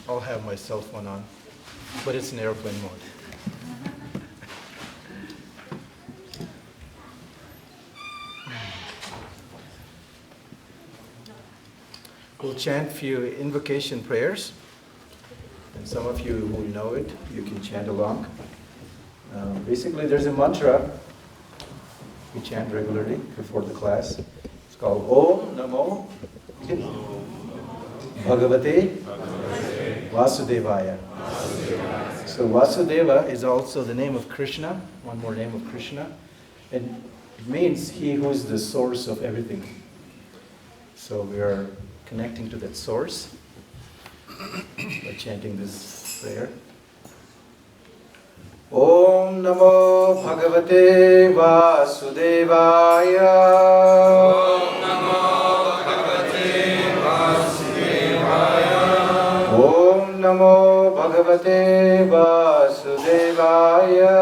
I'll have my cell phone on, but it's in airplane mode. We'll chant few invocation prayers, and some of you who know it, you can chant along. Basically, there's a mantra we chant regularly before the class. It's called Om Namo Bhagavate Vasudevaya. So Vasudeva is also the name of Krishna, one more name of Krishna, and it means he who is the source of everything. So we are connecting to that source by chanting this prayer. Om Namo Bhagavate Vasudevaya. Om Namo Bhagavate Vasudevaya. Om Namo Bhagavate Vasudevaya.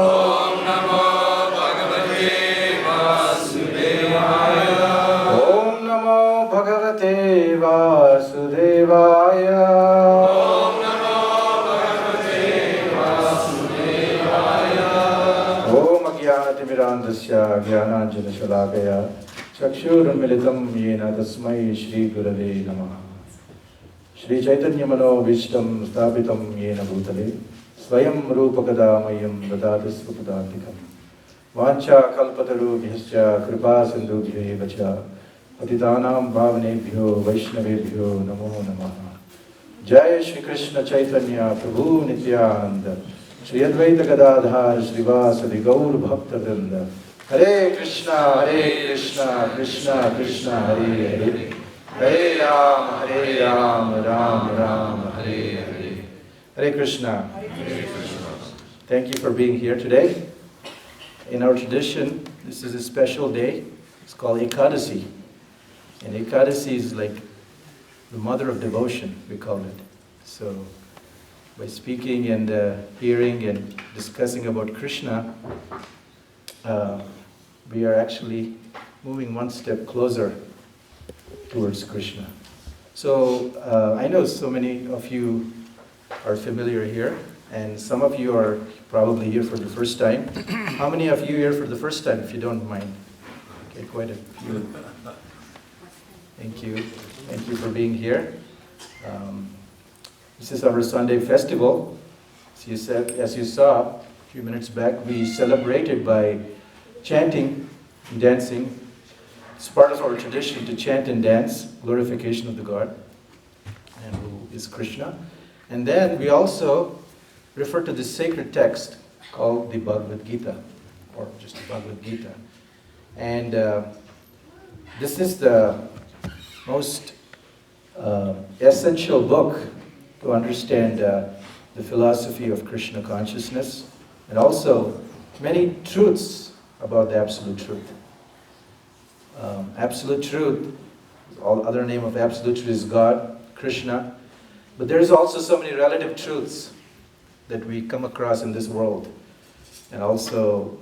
Om Namo Bhagavate Vasudevaya. Om Namo Bhagavate Vasudevaya. Om Namo Bhagavate Vasudevaya. Om Ajnanatimirandasya Jnananjana Shalakaya Chakshurunmilitam Yena Tasmai Shri Gurave Namaha. Shri Chaitanya Mano Vishtam Sthapitam Yena Bhutale Swayam Rupakadamayam Dadati Svapadantikam Vancha Kalpatarubhyascha Kripa Sindhubhyo Vacha Patitanam Bhavanebhyo Vaishnavebhyo Namo Namaha. Jai Shri Krishna Chaitanya Prabhu Nityananda Shri Advaita Gadadhar Srivasadi Gaur Bhakta Vrinda. Hare Krishna, Krishna Krishna, Hare Hare. Hare Ram, Ram Ram, Hare Hare. Hare Krishna. Thank you for being here today. In our tradition, this is a special day. It's called Ekadasi. And Ekadasi is like the mother of devotion, we call it. So, by speaking and hearing and discussing about Krishna, we are actually moving one step closer towards Krishna. So, I know so many of you are familiar here, and some of you are probably here for the first time. How many of you here for the first time, if you don't mind? Okay, quite a few. Thank you. Thank you for being here. This is our Sunday festival. As you saw a few minutes back, we celebrated by chanting and dancing. It's part of our tradition to chant and dance, glorification of the God, and who is Krishna. And then we also refer to this sacred text called the Bhagavad Gita, or just the Bhagavad Gita. And this is the most essential book to understand the philosophy of Krishna consciousness, and also many truths about the Absolute Truth. Absolute Truth, all other name of Absolute Truth is God, Krishna, but there's also so many relative truths that we come across in this world, and also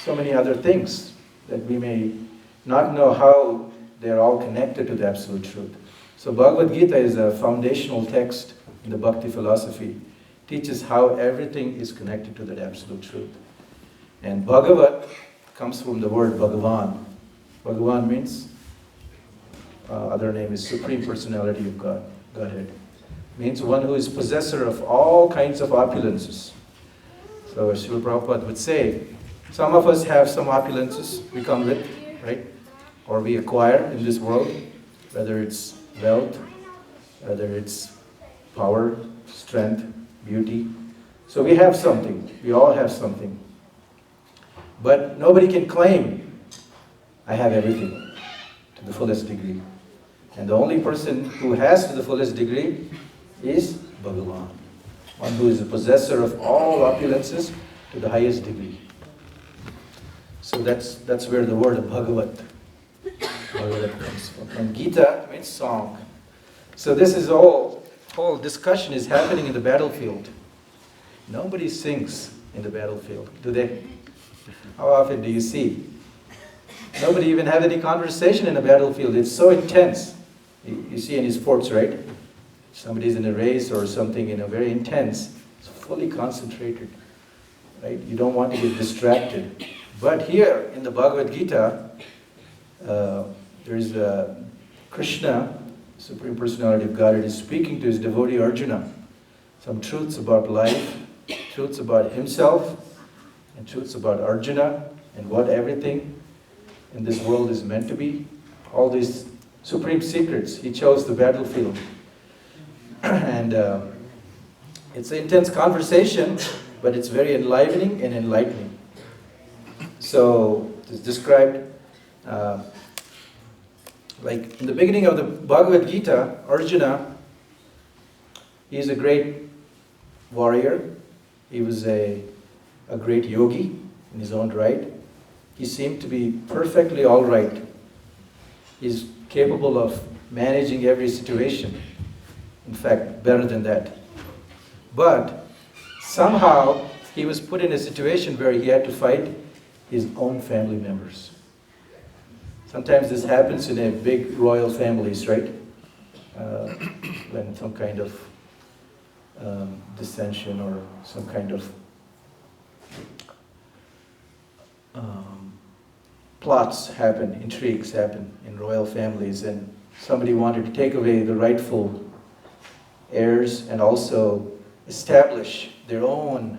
so many other things that we may not know how they're all connected to the Absolute Truth. So Bhagavad Gita is a foundational text in the Bhakti philosophy. It teaches how everything is connected to that Absolute Truth. And Bhagavat comes from the word Bhagavan. Bhagavan means, other name is Supreme Personality of God, Godhead. Means one who is possessor of all kinds of opulences. So as Srila Prabhupada would say, some of us have some opulences we come with, right? Or we acquire in this world, whether it's wealth, whether it's power, strength, beauty. So we have something. We all have something. But nobody can claim, I have everything to the fullest degree. And the only person who has to the fullest degree is Bhagavan. One who is the possessor of all opulences to the highest degree. So that's where the word of Bhagavat comes from. And Gita means song. So this is whole discussion is happening in the battlefield. Nobody sings in the battlefield, do they? How often do you see? Nobody even have any conversation in a battlefield. It's so intense. You see any sports, right? somebody's in a race or something, very intense, it's fully concentrated, right? You don't want to get distracted. But here in the Bhagavad Gita, there's Krishna, Supreme Personality of Godhead, is speaking to his devotee Arjuna some truths about life, truths about himself, and truths about Arjuna, and what everything in this world is meant to be. All these supreme secrets. He chose the battlefield. And it's an intense conversation, but it's very enlivening and enlightening. So it's described, like in the beginning of the Bhagavad Gita, Arjuna, he's a great warrior. He was a great yogi in his own right. He seemed to be perfectly all right. He's capable of managing every situation. In fact, better than that. But somehow he was put in a situation where he had to fight his own family members. Sometimes this happens in a big royal families, right? When some kind of dissension or some kind of plots happen, intrigues happen in royal families, and somebody wanted to take away the rightful heirs and also establish their own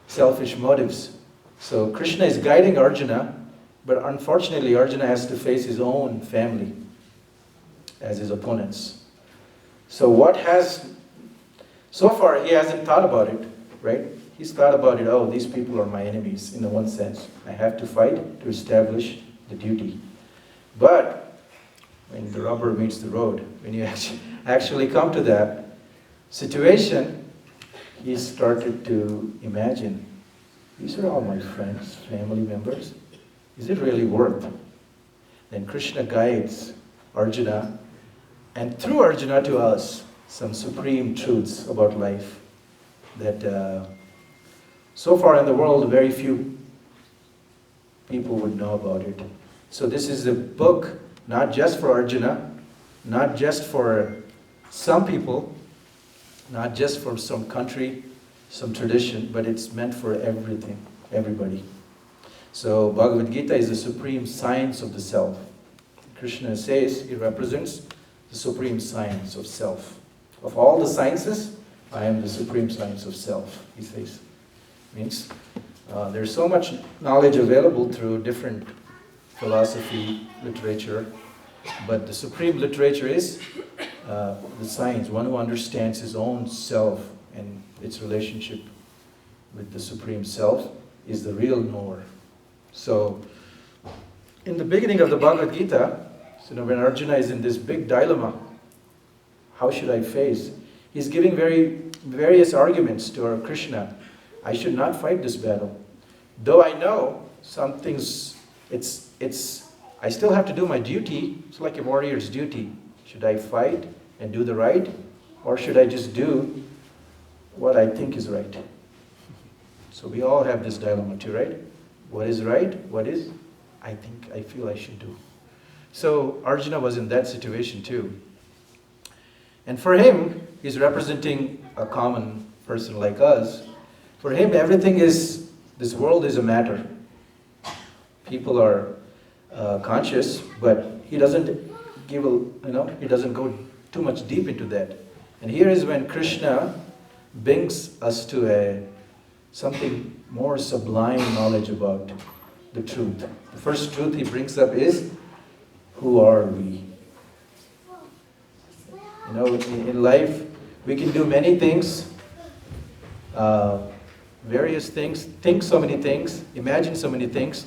selfish motives. So Krishna is guiding Arjuna, but unfortunately Arjuna has to face his own family as his opponents. So so far he hasn't thought about it, right? He's thought about it, oh, these people are my enemies in one sense. I have to fight to establish the duty. But when the rubber meets the road, when you actually come to that situation, he started to imagine, these are all my friends, family members. Is it really worth it? Then Krishna guides Arjuna, and through Arjuna to us, some supreme truths about life that so far in the world, very few people would know about it. So this is a book not just for Arjuna, not just for some people, not just for some country, some tradition, but it's meant for everything, everybody. So Bhagavad Gita is the supreme science of the self. Krishna says it represents the supreme science of self. Of all the sciences, I am the supreme science of self, he says. Means there's so much knowledge available through different philosophy, literature, but the supreme literature is the science, one who understands his own self and its relationship with the supreme self is the real knower. So, in the beginning of the Bhagavad Gita, when Arjuna is in this big dilemma, how should I face? He's giving various arguments to our Krishna. I should not fight this battle. Though I know some things, I still have to do my duty. It's like a warrior's duty. Should I fight and do the right? Or should I just do what I think is right? So we all have this dilemma too, right? What is right? What is I feel I should do. So Arjuna was in that situation too. And for him, he's representing a common person like us. For him, this world is a matter. People are conscious, but he doesn't he doesn't go too much deep into that. And here is when Krishna brings us to something more sublime knowledge about the truth. The first truth he brings up is, who are we? In life, we can do many things, various things, think so many things, imagine so many things,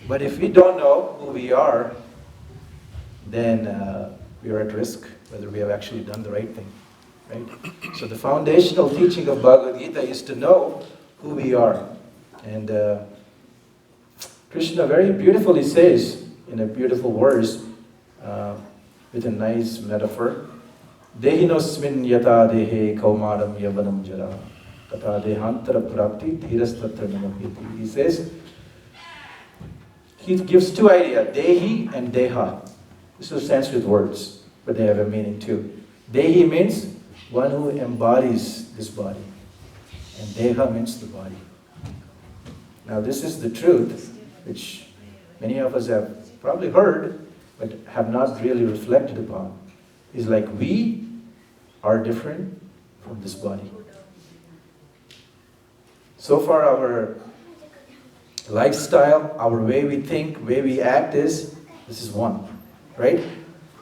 but if we don't know who we are, then we are at risk, whether we have actually done the right thing, right? So the foundational teaching of Bhagavad Gita is to know who we are. And Krishna very beautifully says, in a beautiful verse, with a nice metaphor, Dehinosmin yata dehe kaumaram yavanam jara tata dehantara prapti dhirastatra namapiti. He says, he gives two ideas, Dehi and Deha. This is Sanskrit words, but they have a meaning too. Dehi means one who embodies this body. And Deha means the body. Now this is the truth which many of us have probably heard but have not really reflected upon. Is like we are different from this body. So far our lifestyle, our way we think, way we act this is one, right?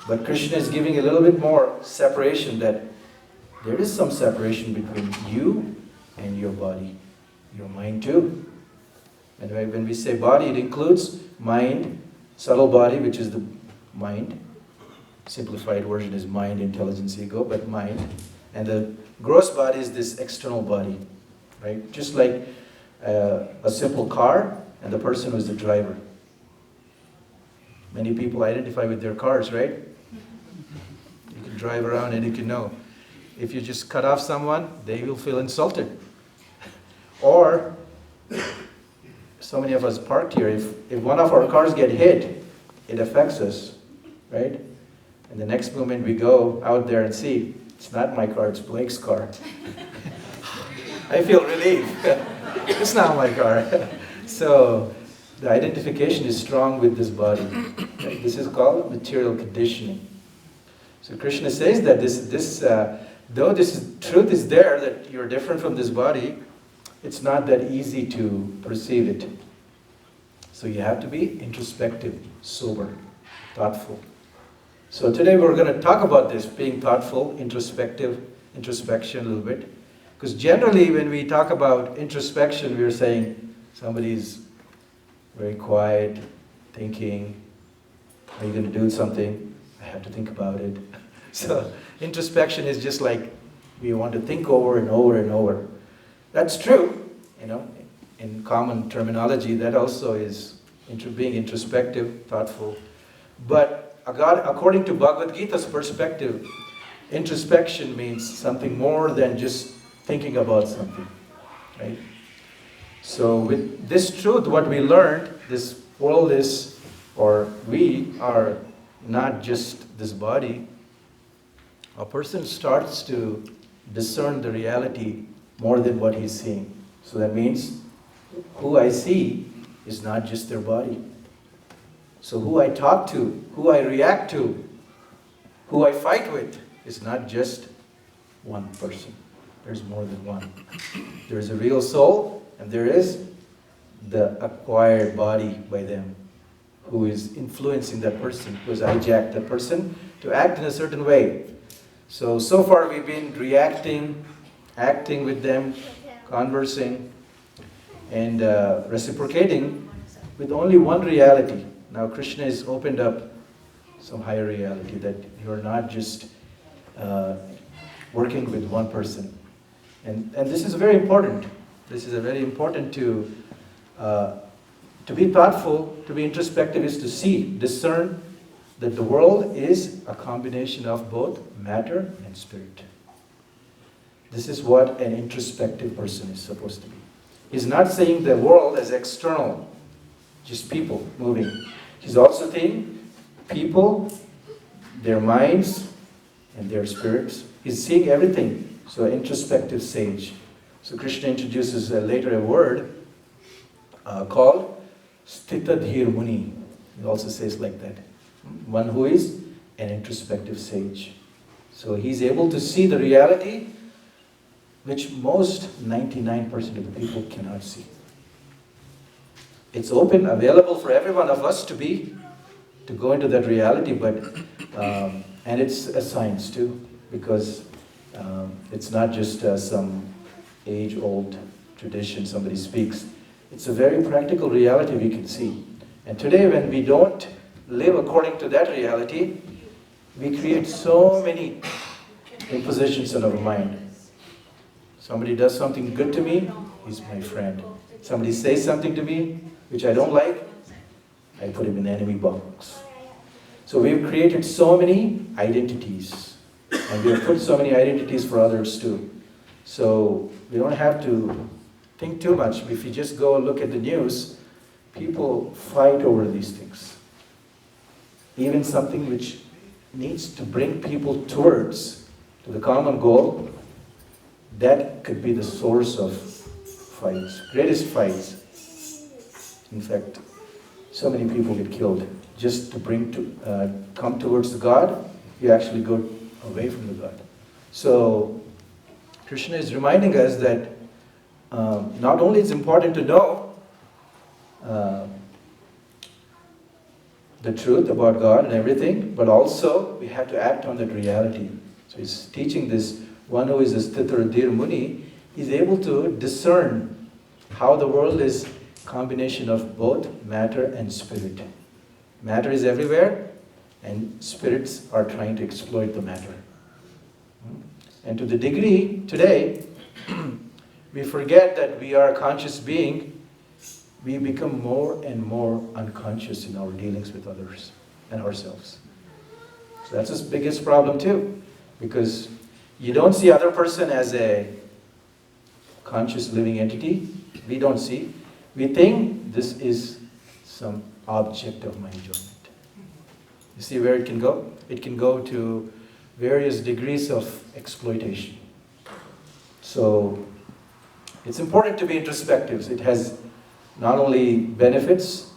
But Krishna is giving a little bit more separation, that there is some separation between you and your body, your mind too. And when we say body, it includes mind, subtle body, which is the mind. Simplified version is mind, intelligence, ego, but mind. And the gross body is this external body, right? Just like a simple car and the person who is the driver. Many people identify with their cars, right? You can drive around and you can know. If you just cut off someone, they will feel insulted. Or, so many of us parked here, if one of our cars get hit, it affects us, right? And the next moment we go out there and see, it's not my car, it's Blake's car. I feel relieved. It's not my car. So the identification is strong with this body. Right? This is called material conditioning. So Krishna says that though truth is there, that you're different from this body, it's not that easy to perceive it. So you have to be introspective, sober, thoughtful. So today we're going to talk about this, being thoughtful, introspection a little bit. Because generally when we talk about introspection, we're saying somebody's very quiet, thinking, are you going to do something? I have to think about it. So introspection is just like we want to think over and over and over. That's true, in common terminology, that also is being introspective, thoughtful. But according to Bhagavad Gita's perspective, introspection means something more than just thinking about something, right? So with this truth, what we learned, this world is, or we are not just this body. A person starts to discern the reality more than what he's seeing. So that means who I see is not just their body. So who I talk to, who I react to, who I fight with is not just one person. There's more than one. There is a real soul, and there is the acquired body by them, who is influencing that person, who has hijacked that person to act in a certain way. So far we've been reacting, acting with them, conversing, and reciprocating with only one reality. Now Krishna has opened up some higher reality, that you're not just working with one person. And this is very important. This is very important to be thoughtful, to be introspective, is to see, discern that the world is a combination of both matter and spirit. This is what an introspective person is supposed to be. He's not saying the world as external, just people moving. He's also saying people, their minds, and their spirits. He's seeing everything. So introspective sage. So Krishna introduces later a word called Sthitadhir Muni. He also says like that. One who is an introspective sage. So he's able to see the reality which most 99% of the people cannot see. It's open, available for every one of us to go into that reality, but and it's a science too, because it's not just some age-old tradition somebody speaks. It's a very practical reality we can see. And today when we don't live according to that reality, we create so many impositions on our mind. Somebody does something good to me, he's my friend. Somebody says something to me which I don't like, I put him in the enemy box. So we've created so many identities, and we have put so many identities for others too. So we don't have to think too much. If you just go and look at the news, people fight over these things. Even something which needs to bring people towards to the common goal, that could be the source of fights, greatest fights. In fact, so many people get killed just to come towards the God. You actually go away from the God. So Krishna is reminding us that not only it's important to know the truth about God and everything, but also we have to act on that reality. So he's teaching this, one who is a Sthitaradir Muni, he's able to discern how the world is a combination of both matter and spirit. Matter is everywhere, and spirits are trying to exploit the matter. And to the degree today, we forget that we are a conscious being, we become more and more unconscious in our dealings with others and ourselves. So that's the biggest problem too, because you don't see other person as a conscious living entity. We don't see. We think this is some object of my enjoyment. You see where it can go? It can go to various degrees of exploitation. So it's important to be introspective. It has not only benefits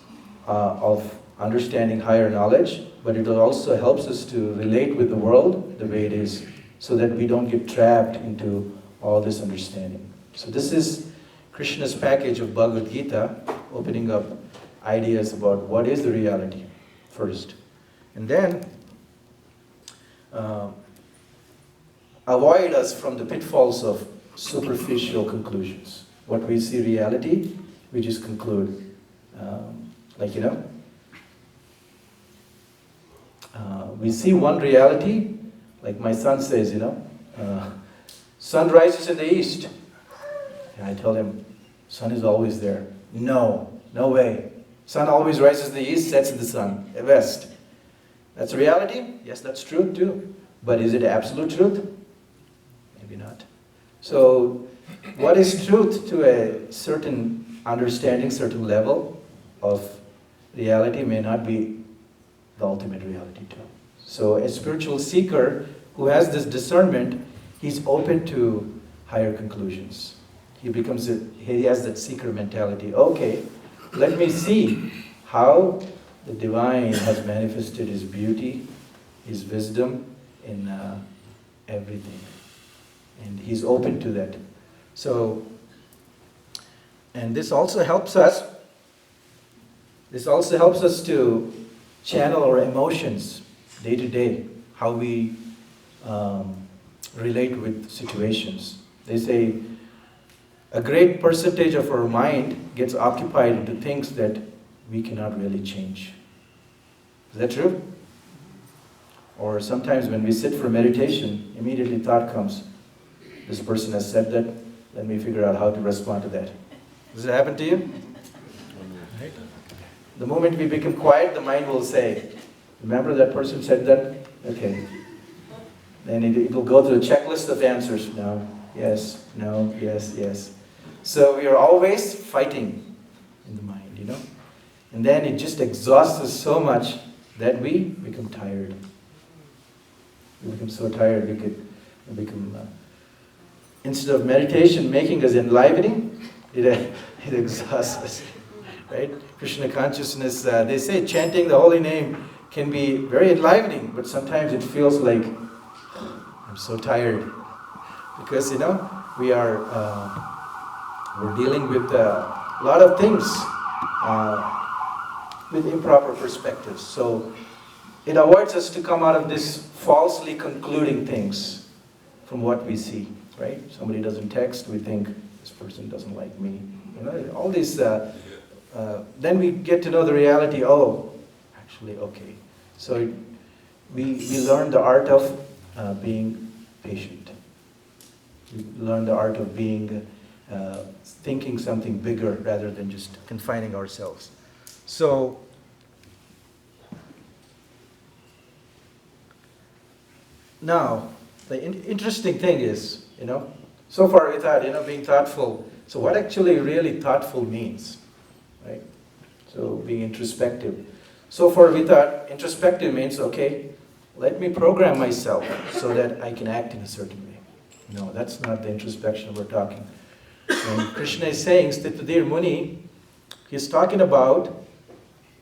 of understanding higher knowledge, but it also helps us to relate with the world the way it is, so that we don't get trapped into all this understanding. So this is Krishna's package of Bhagavad Gita, opening up ideas about what is the reality first. And then avoid us from the pitfalls of superficial conclusions. What we see reality, we just conclude. We see one reality, like my son says, sun rises in the east. And I tell him, sun is always there. No way. Sun always rises in the east, sets in the west. That's reality? Yes, that's truth too. But is it absolute truth? Maybe not. So, what is truth to a certain understanding, certain level of reality may not be the ultimate reality too. So, a spiritual seeker who has this discernment, he's open to higher conclusions. He has that seeker mentality. Okay, let me see how the divine has manifested His beauty, His wisdom in everything. And he's open to that. So, and this also helps us to channel our emotions day to day, how we relate with situations. They say a great percentage of our mind gets occupied into things that we cannot really change. Is that true? Or sometimes when we sit for meditation, immediately thought comes, this person has said that, let me figure out how to respond to that. Does it happen to you? Right. The moment we become quiet, the mind will say, remember that person said that? Okay. Then it will go through a checklist of answers. No, yes, no, yes, yes. So we are always fighting in the mind, And then it just exhausts us so much that we become tired. We become so tired, we become... instead of meditation making us enlivening, it exhausts us, right? Krishna consciousness, they say chanting the holy name can be very enlivening, but sometimes it feels like, I'm so tired. Because, we're dealing with a lot of things with improper perspectives. So it avoids us to come out of this falsely concluding things from what we see. Right? Somebody doesn't text, we think this person doesn't like me. All these. Then we get to know the reality. Oh, actually, okay. So we learn the art of being patient. We learn the art of being thinking something bigger rather than just confining ourselves. So. Now, the interesting thing is, so far we thought, being thoughtful. So what actually really thoughtful means, right? So being introspective. So far we thought introspective means, okay, let me program myself so that I can act in a certain way. No, that's not the introspection we're talking. When Krishna is saying, Stitadir Muni, he's talking about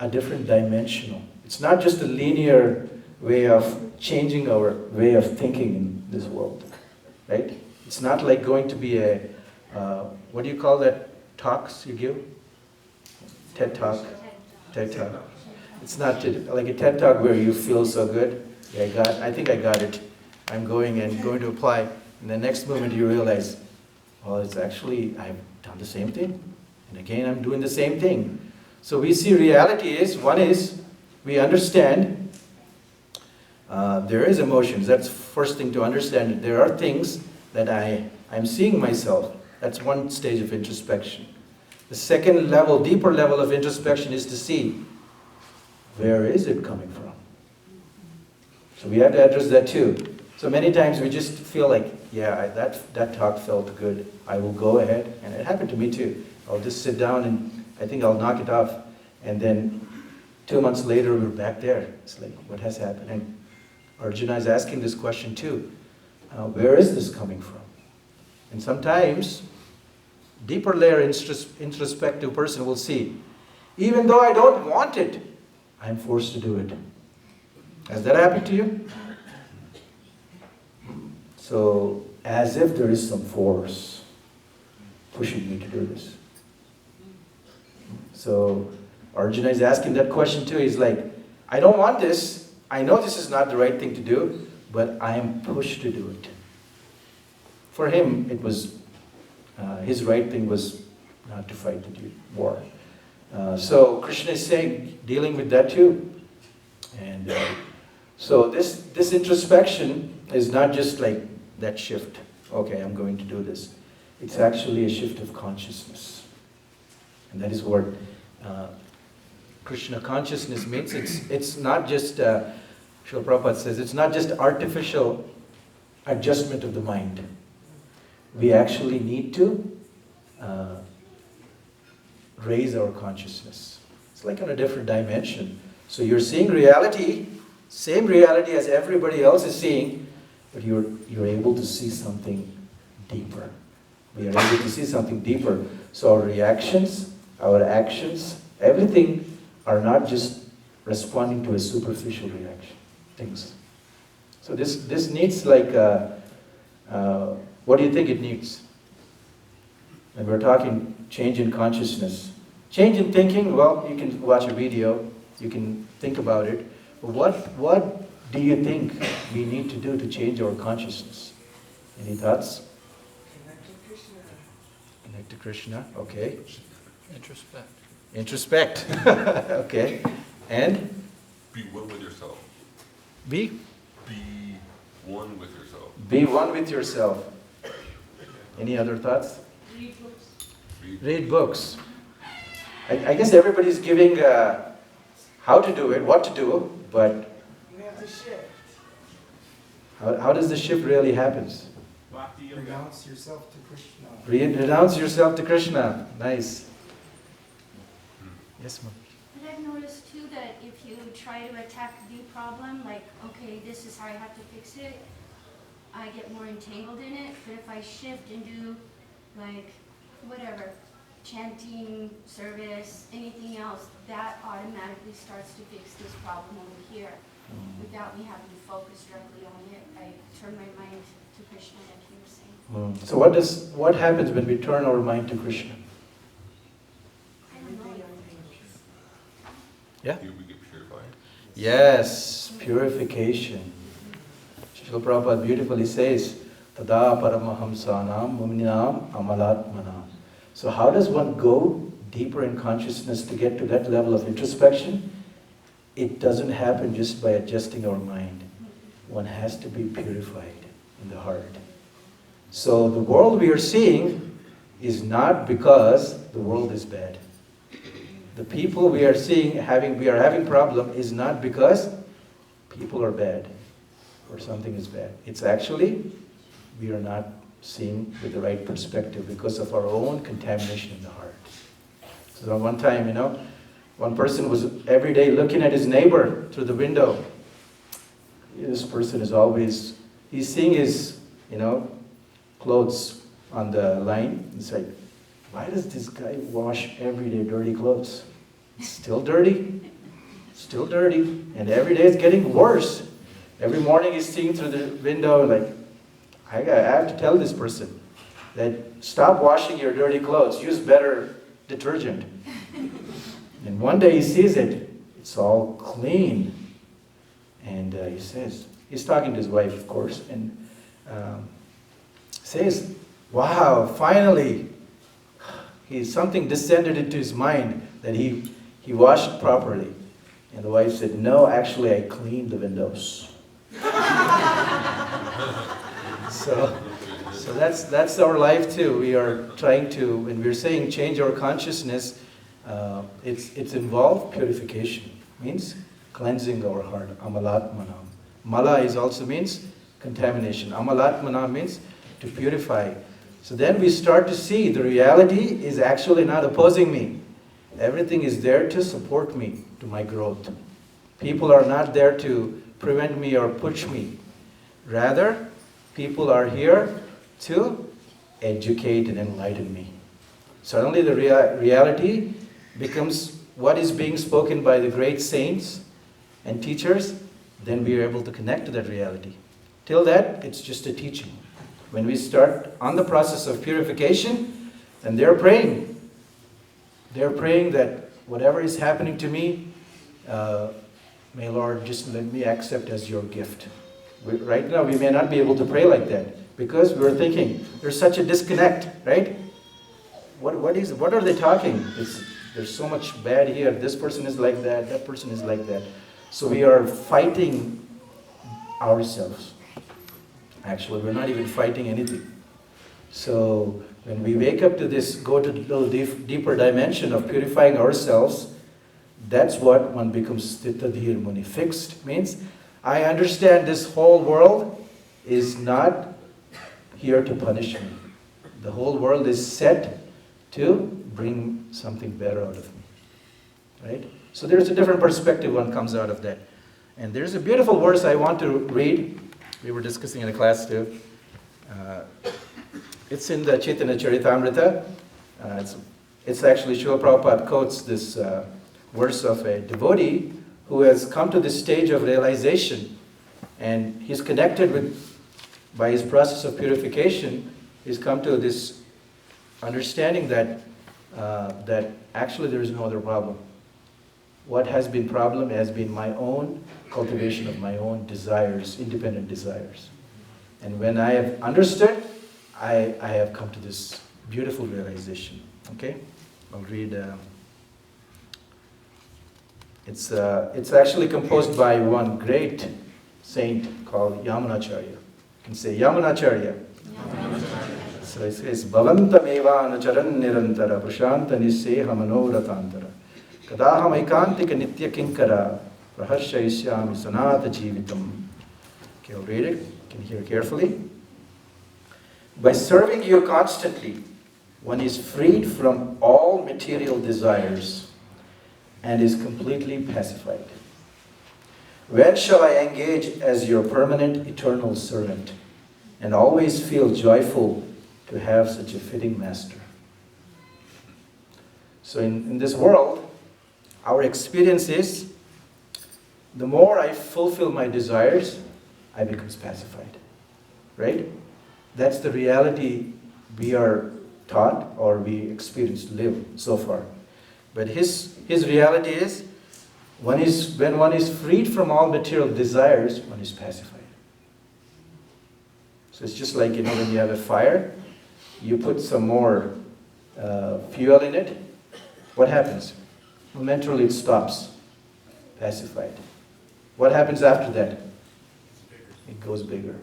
a different dimensional. It's not just a linear way of changing our way of thinking in this world, right? It's not like going to be a, what do you call that talks you give? TED Talk? TED Talk. It's not like a TED Talk where you feel so good. Yeah, I think I got it. I'm going to apply. And the next moment you realize, well, it's actually, I've done the same thing. And again, I'm doing the same thing. So we see reality is, one is, we understand there is emotions. That's first thing to understand. There are things that I'm seeing myself. That's one stage of introspection. The second level, deeper level of introspection is to see, where is it coming from? So we have to address that too. So many times we just feel like, yeah, that talk felt good. I will go ahead. And it happened to me too. I'll just sit down and I think I'll knock it off. And then 2 months later, we're back there. It's like, what has happened? And Arjuna is asking this question too. Where is this coming from? And sometimes, deeper layer introspective person will see, even though I don't want it, I'm forced to do it. Has that happened to you? So, as if there is some force pushing me to do this. So, Arjuna is asking that question too. He's like, I don't want this. I know this is not the right thing to do, but I am pushed to do it. For him, it was, his right thing was not to fight the war. So Krishna is saying, dealing with that too. And so this introspection is not just like that shift. Okay, I'm going to do this. It's actually a shift of consciousness. And that is what Krishna consciousness means. It's not just, Srila Prabhupada says, it's not just artificial adjustment of the mind. We actually need to raise our consciousness. It's like on a different dimension. So you're seeing reality, same reality as everybody else is seeing, but you're able to see something deeper. We are able to see something deeper. So our reactions, our actions, everything are not just responding to a superficial reaction, things. So this needs like, what do you think it needs? When we're talking change in consciousness. Change in thinking, well, you can watch a video, you can think about it. But what do you think we need to do to change our consciousness? Any thoughts? Connect to Krishna. Connect to Krishna, okay. Introspect. Introspect, okay. And? Be one with yourself. Be? Be one with yourself. Be one with yourself. Any other thoughts? Read books. Read books. I guess everybody's giving how to do it, what to do, but You have to shift. how does the shift really happen? Renounce yourself to Krishna. Renounce yourself to Krishna. Nice. Yes, ma'am. And I've noticed too that if you try to attack the problem, like, okay, this is how I have to fix it, I get more entangled in it. But if I shift and do, like, whatever, chanting, service, anything else, that automatically starts to fix this problem over here. Without me having to focus directly on it, I turn my mind to Krishna, like you were saying. So what happens when we turn our mind to Krishna? I don't know. Yeah? We get purified. Yes, purification. Srila Prabhupada beautifully says, Tada paramahamsanam muminam amalatmanam. So how does one go deeper in consciousness to get to that level of introspection? It doesn't happen just by adjusting our mind. One has to be purified in the heart. So the world we are seeing is not because the world is bad. The people we are seeing, we are having problem is not because people are bad or something is bad. It's actually, we are not seeing with the right perspective because of our own contamination in the heart. So one time, one person was every day looking at his neighbor through the window. this person is always, he's seeing his, clothes on the line. It's like, why does this guy wash everyday dirty clothes? Still dirty, and every day it's getting worse. Every morning he's seeing through the window, like, I have to tell this person that stop washing your dirty clothes, use better detergent. And one day he sees it, it's all clean. And he says, he's talking to his wife, of course, and says, wow, finally, something descended into his mind that he washed properly. And the wife said, no, actually I cleaned the windows. So that's our life too. We are trying to, when we're saying change our consciousness, it's involved purification. Means cleansing our heart. Amalatmanam. Mala also means contamination. Amalatmanam means to purify. So then we start to see the reality is actually not opposing me. Everything is there to support me, to my growth. People are not there to prevent me or push me. Rather, people are here to educate and enlighten me. Suddenly the reality becomes what is being spoken by the great saints and teachers, then we are able to connect to that reality. Till that, it's just a teaching. When we start on the process of purification, then they're praying. They're praying that whatever is happening to me, may Lord just let me accept as your gift. Right now, we may not be able to pray like that because we're thinking there's such a disconnect, right? What are they talking? There's so much bad here. This person is like that person is like that. So we are fighting ourselves. Actually, we're not even fighting anything. So when we wake up to this, go to a little deeper dimension of purifying ourselves, that's what one becomes Sthitadhir Muni. Fixed means, I understand this whole world is not here to punish me. The whole world is set to bring something better out of me. Right? So there's a different perspective one comes out of that. And there's a beautiful verse I want to read. We were discussing in a class too. It's in the Chaitanya Charitamrita. It's actually Srila Prabhupada quotes this verse of a devotee who has come to this stage of realization, and he's connected with, by his process of purification, he's come to this understanding that actually there is no other problem. What has been problem has been my own cultivation of my own desires, independent desires. And when I have understood, I have come to this beautiful realization. Okay? I'll read. It's actually composed by one great saint called Yamunacharya. You can say Yamunacharya. So it says, Bhavantam evana charan nirantara prashanta niseha manoratantara kadaham aikantika nitya kinkara praharshayisyami sanata jivitam. Okay, I'll read it. You can hear carefully. By serving you constantly, one is freed from all material desires and is completely pacified. When shall I engage as your permanent eternal servant and always feel joyful to have such a fitting master? So in this world, our experience is, the more I fulfill my desires, I become pacified. Right? That's the reality we are taught or we experience live so far. But his reality is, when one is freed from all material desires, one is pacified. So it's just like, when you have a fire, you put some more fuel in it, what happens? Momentarily it stops, pacified. What happens after that? It goes bigger.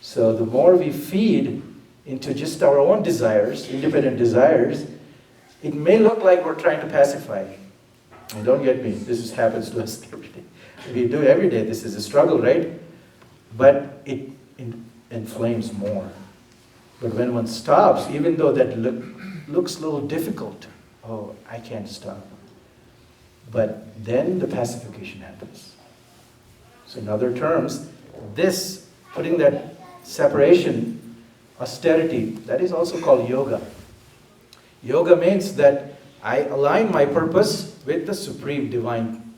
So the more we feed into just our own desires, independent desires, it may look like we're trying to pacify. And don't get me, this happens to us every day. We do every day, this is a struggle, right? But it inflames more. But when one stops, even though that looks a little difficult, oh, I can't stop. But then the pacification happens. So in other terms, this, putting that separation, austerity, that is also called yoga. Yoga means that I align my purpose with the supreme divine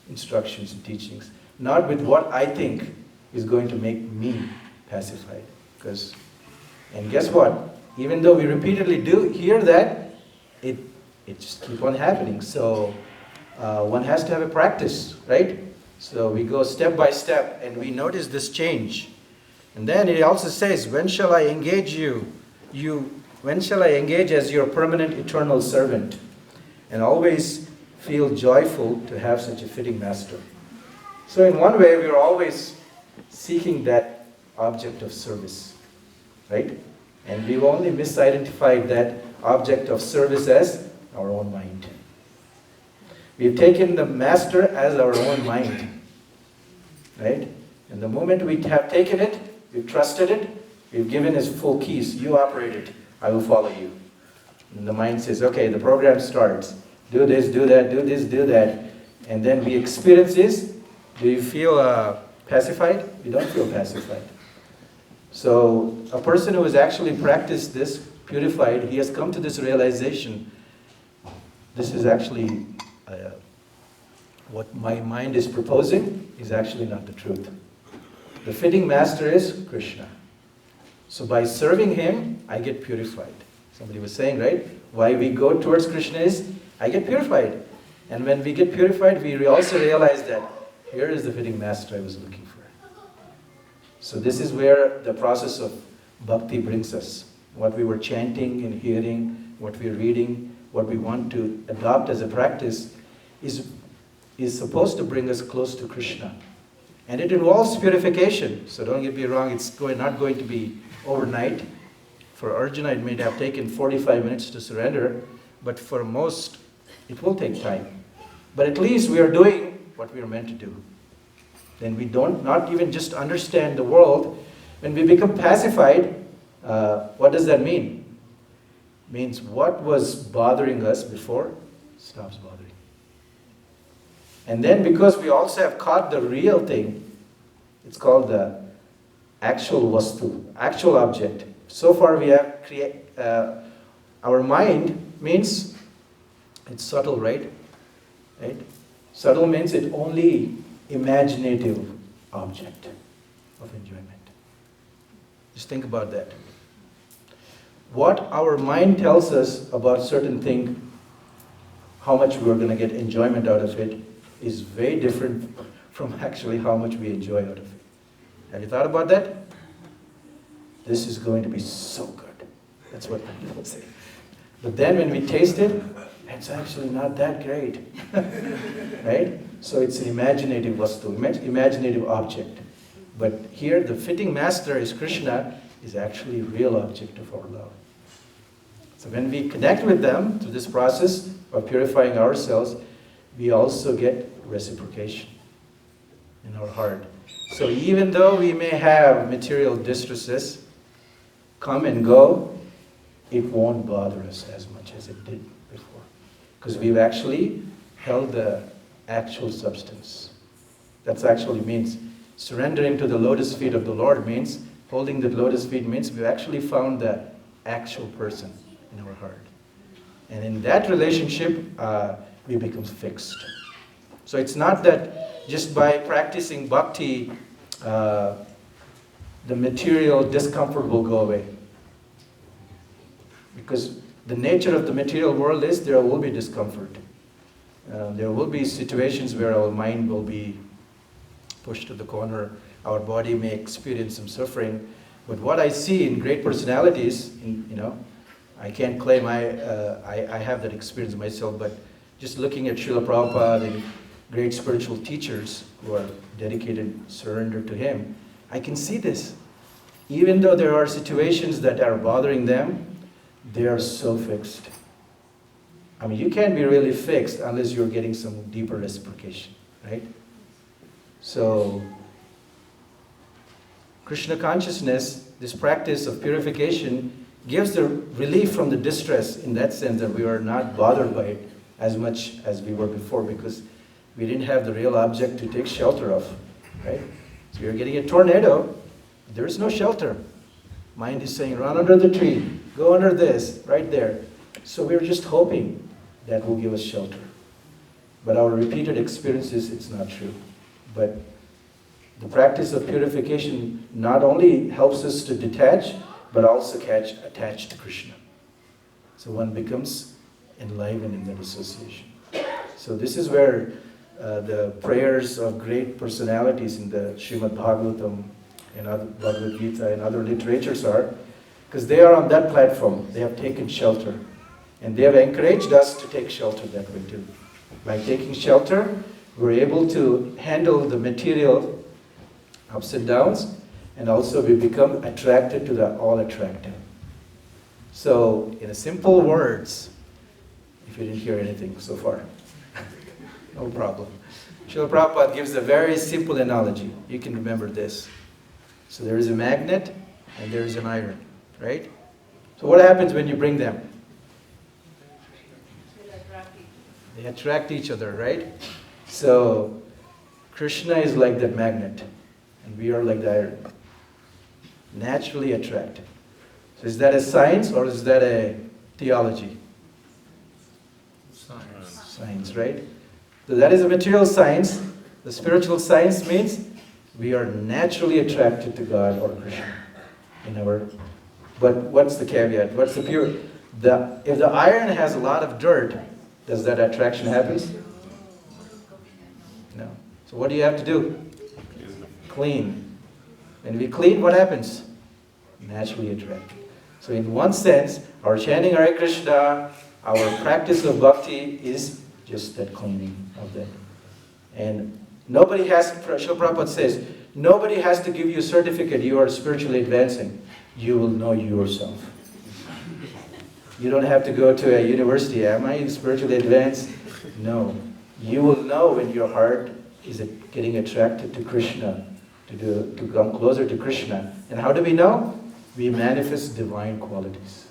instructions and teachings, not with what I think is going to make me pacified. And guess what? Even though we repeatedly do hear that, it just keeps on happening. So one has to have a practice, right? So we go step by step and we notice this change. And then it also says, when shall I engage when shall I engage as your permanent eternal servant? And always feel joyful to have such a fitting master. So in one way, we are always seeking that object of service, right? And we've only misidentified that object of service as our own mind. We've taken the master as our own mind, right? And the moment we have taken it, we've trusted it, we've given his full keys. You operate it, I will follow you. And the mind says, okay, the program starts. Do this, do that, do this, do that. And then we experience this. Do you feel pacified? You don't feel pacified. So a person who has actually practiced this, purified, he has come to this realization, this is actually what my mind is proposing is actually not the truth. The fitting master is Krishna. So by serving him, I get purified. Somebody was saying, right? Why we go towards Krishna is, I get purified. And when we get purified, we also realize that here is the fitting master I was looking for. So this is where the process of bhakti brings us. What we were chanting and hearing, what we're reading, what we want to adopt as a practice is supposed to bring us close to Krishna. And it involves purification. So don't get me wrong, it's not going to be overnight. For Arjuna, it may have taken 45 minutes to surrender, but for most, it will take time. But at least we are doing what we are meant to do. Then we not even just understand the world. When we become pacified, what does that mean? It means what was bothering us before stops bothering. And then because we also have caught the real thing, it's called the actual vastu, actual object. So far we have our mind means it's subtle, right? Subtle means it only imaginative object of enjoyment. Just think about that. What our mind tells us about certain thing, how much we're going to get enjoyment out of it, is very different from actually how much we enjoy out of it. Have you thought about that? This is going to be so good. That's what people say. But then when we taste it, it's actually not that great. Right? So it's an imaginative vastu, imaginative object. But here the fitting master is Krishna, is actually real object of our love. So when we connect with them through this process of purifying ourselves, we also get reciprocation in our heart. So even though we may have material distresses come and go, it won't bother us as much as it did before. Because we've actually held the actual substance. That actually means surrendering to the lotus feet of the Lord means, holding the lotus feet means we've actually found the actual person in our heart. And in that relationship, we become fixed. So it's not that just by practicing bhakti, the material discomfort will go away. Because the nature of the material world is there will be discomfort. There will be situations where our mind will be pushed to the corner. Our body may experience some suffering. But what I see in great personalities, I can't claim I have that experience myself, but just looking at Srila Prabhupada and great spiritual teachers who are dedicated, surrendered to him, I can see this. Even though there are situations that are bothering them, they are so fixed. I mean, you can't be really fixed unless you're getting some deeper reciprocation, right? So, Krishna consciousness, this practice of purification, gives the relief from the distress in that sense that we are not bothered by it as much as we were before because we didn't have the real object to take shelter of, right? So you're getting a tornado, there is no shelter. Mind is saying, run under the tree, go under this, right there. So we're just hoping that will give us shelter. But our repeated experiences, it's not true. But the practice of purification not only helps us to detach, but also attached to Krishna. So one becomes enlivened in that association. So this is where the prayers of great personalities in the Srimad Bhagavatam and other Bhagavad Gita and other literatures are, because they are on that platform. They have taken shelter. And they have encouraged us to take shelter that way too. By taking shelter, we're able to handle the material ups and downs, and also we become attracted to the all-attractive. So, in simple words, if you didn't hear anything so far, no problem. Srila Prabhupada gives a very simple analogy. You can remember this. So there is a magnet and there is an iron, right? So what happens when you bring them? They attract each other, right? So Krishna is like that magnet and we are like the iron. Naturally attracted. So is that a science or is that a theology? Science, right? So that is a material science. The spiritual science means we are naturally attracted to God or Krishna. But what's the caveat? What's the pure? If the iron has a lot of dirt, does that attraction happen? No. So what do you have to do? Clean. When we clean, what happens? Naturally attracted. So in one sense, our chanting Hare Krishna, our practice of bhakti is just that cleaning of that. And nobody has, Srila Prabhupada says, nobody has to give you a certificate you are spiritually advancing. You will know yourself. You don't have to go to a university. Am I spiritually advanced? No. You will know when your heart is getting attracted to Krishna, to come closer to Krishna. And how do we know? We manifest divine qualities.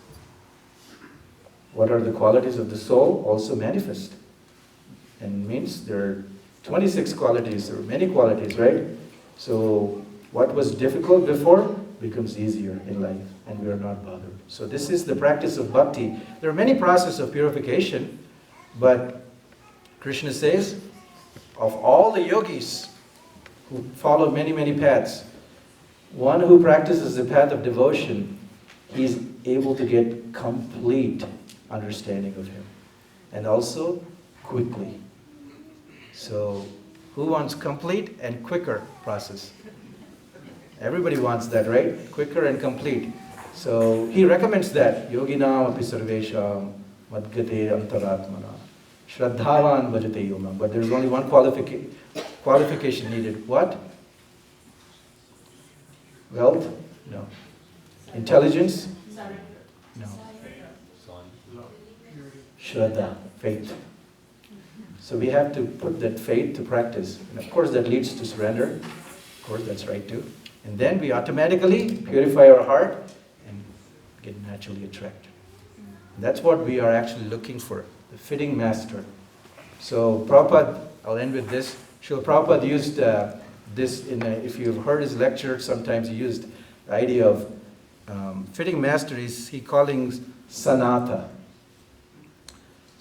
What are the qualities of the soul? Also manifest. And means there are 26 qualities, there are many qualities, right? So what was difficult before becomes easier in life, and we are not bothered. So this is the practice of bhakti. There are many processes of purification, but Krishna says, of all the yogis who follow many, many paths, one who practices the path of devotion, he's able to get complete understanding of him. And also, quickly. So, who wants complete and quicker process? Everybody wants that, right? Quicker and complete. So, he recommends that. Yoginam api sarvesham madgate antaratmana shraddhavan bhajate yomam. But there's only one qualification needed. What? Wealth? No. Intelligence? No. Shraddha, faith. So we have to put that faith to practice. And of course that leads to surrender. Of course that's right too. And then we automatically purify our heart and get naturally attracted. And that's what we are actually looking for, the fitting master. So Prabhupada, I'll end with this. Srila Prabhupada used this, if you've heard his lecture, sometimes he used the idea of fitting master, he calling sanata.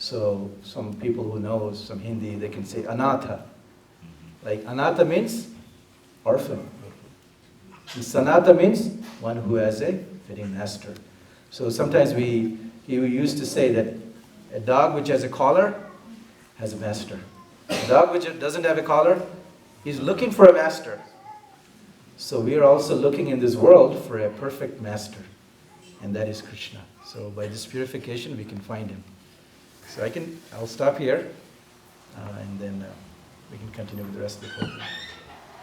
So some people who know some Hindi, they can say anatha. Like anatha means orphan. And sanata means one who has a fitting master. So sometimes he used to say that a dog which has a collar has a master. A dog which doesn't have a collar, he's looking for a master. So we are also looking in this world for a perfect master. And that is Krishna. So by this purification we can find him. So I'll stop here, and then we can continue with the rest of the program.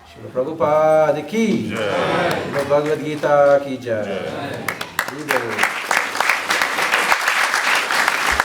Srila Prabhupada ki jai. Bhagavad Gita ki jai.